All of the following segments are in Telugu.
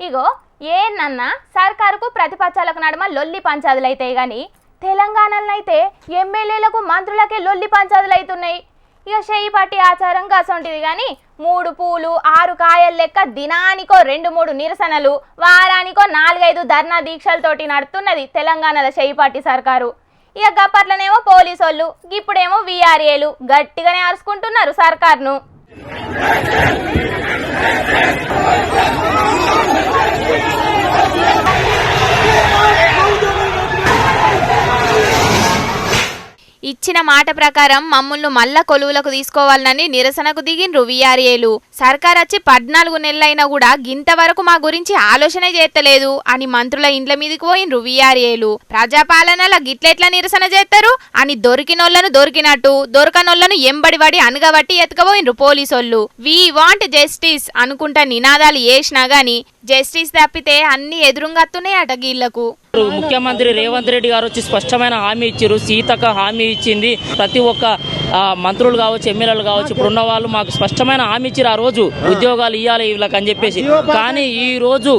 ఇగో ఏనన్నా సర్కారుకు ప్రతిపక్షాలకు నడుమ లొల్లి పంచాదులు అవుతాయి కానీ తెలంగాణలో అయితే ఎమ్మెల్యేలకు మంత్రులకే లొల్లి పంచాదులు అవుతున్నాయి. ఇక షేయి పార్టీ ఆచారం గసంటిది కానీ 3 పూలు 6 కాయల లెక్క దినానికో 2-3 నిరసనలు వారానికో 4-5 ధర్నా దీక్షలతోటి నడుతున్నది తెలంగాణలో షేయి పార్టీ సర్కారు. ఇక గప్పట్లనేమో పోలీసోళ్ళు ఇప్పుడేమో వీఆర్ఏలు గట్టిగానే అరుచుకుంటున్నారు సర్కార్ను. ఇచ్చిన మాట ప్రకారం మమ్మల్ని మళ్ళా కొలువులకు తీసుకోవాలని నిరసనకు దిగిండ్రు వీఆర్ఏలు. సర్కార్ వచ్చి 14 నెలలైనా కూడా గింతవరకు మా గురించి ఆలోచన చేస్తలేదు అని మంత్రుల ఇండ్ల మీదకి పోయిండ్రు వీఆర్ఏలు. ప్రజాపాలనలో గిట్లెట్లా నిరసన చేస్తారు అని దొరికినోళ్లను దొరికినట్టు దొరకనోళ్లను ఎంబడిబడి అనగబట్టి ఎత్తుకపోయిండ్రు పోలీసోళ్ళు. వి వాంట్ జస్టిస్ అనుకుంటా నినాదాలు చేసినా గాని జస్టిస్ తప్పితే అన్ని ఎదురుంగత్తున్నాయట గీళ్లకు. ముఖ్యమంత్రి రేవంత్ రెడ్డి గారు వచ్చి స్పష్టమైన హామీ ఇచ్చారు. సీతక్క హామీ ఇచ్చింది. ప్రతి ఒక్క మంత్రులు కావచ్చు, ఎమ్మెల్యేలు కావచ్చు, ఇప్పుడున్న వాళ్ళు మాకు స్పష్టమైన హామీ ఇచ్చారు. ఆ రోజు ఉద్యోగాలు ఇవ్వాలి వీళ్ళకి అని చెప్పేసి. కానీ ఈ రోజు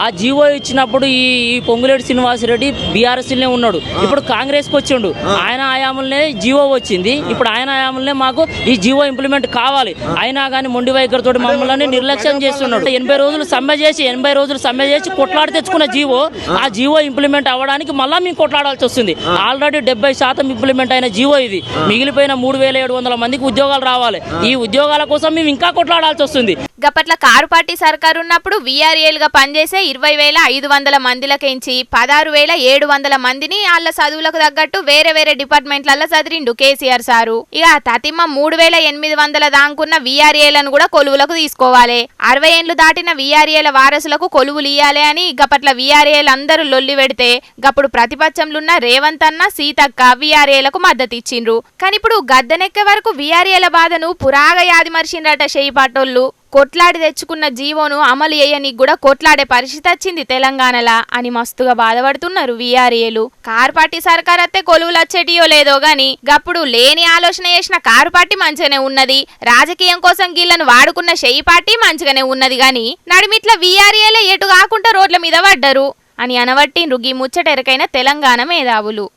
ఆ జీవో ఇచ్చినప్పుడు ఈ పొంగులేటి శ్రీనివాసరెడ్డి బీఆర్ఎస్లోనే ఉన్నాడు. ఇప్పుడు కాంగ్రెస్కి వచ్చిండు. ఆయన హయాంలోనే జీవో వచ్చింది. ఇప్పుడు ఆయన హయాంలోనే మాకు ఈ జీవో ఇంప్లిమెంట్ కావాలి. అయినా కానీ మొండి వైఖరితో మమ్మల్ని నిర్లక్ష్యం చేస్తున్నాడు. 80 రోజులు సమ్మె చేసి కొట్లాడి తెచ్చుకున్న జీవో, ఆ జీవో ఇంప్లిమెంట్ అవ్వడానికి మళ్ళా మేము కొట్లాడాల్సి వస్తుంది. ఆల్రెడీ 70% ఇంప్లిమెంట్ అయిన జీవో ఇది. మిగిలిపోయిన 3700 మందికి ఉద్యోగాలు రావాలి. ఈ ఉద్యోగాల కోసం మేము ఇంకా కొట్లాడాల్సి వస్తుంది. గప్పట్ల కారు పార్టీ సర్కారు ఉన్నప్పుడు వీఆర్ఏలుగా పనిచేసే 20,500 మందిలకించి 16,700 మందిని వాళ్ళ చదువులకు తగ్గట్టు వేరే వేరే డిపార్ట్మెంట్లలో చదివిండు కేసీఆర్ సారు. ఇక తతిమ్మ 3,800 దాంకున్న వీఆర్ఏలను కూడా కొలువులకు తీసుకోవాలి. 60 ఏళ్లు దాటిన వీఆర్ఏల వారసులకు కొలువులు ఇయ్యాలి అని గప్పట్ల వీఆర్ఏలు అందరూ లొల్లి పెడితే గప్పుడు ప్రతిపక్షంలున్న రేవంత్ అన్న, సీతక్క వీఆర్ఏలకు మద్దతు ఇచ్చిండ్రు. కానీ ఇప్పుడు గద్దెనెక్కే వరకు వీఆర్ఏల బాధను పురాగా యాది మర్చిండ్రట షేయి పాటోళ్ళు. కొట్లాడి తెచ్చుకున్న జీవోను అమలు చేయనికి కూడా కొట్లాడే పరిస్థితి వచ్చింది తెలంగాణలా అని మస్తుగా బాధపడుతున్నారు వీఆర్ఏలు. కారు పార్టీ సర్కార్ అత్తే కొలువులు వచ్చేటియో లేదో గాని గప్పుడు లేని ఆలోచన చేసిన కారు పార్టీ మంచిగానే ఉన్నది. రాజకీయం కోసం గీళ్లను వాడుకున్న షేయి పార్టీ మంచిగానే ఉన్నది గాని నడిమిట్ల వీఆర్ఏలే ఎటు కాకుండా రోడ్ల మీద పడ్డరు అని అనవట్టిండ్రు గీ ముచ్చటెరకైన తెలంగాణ మేధావులు.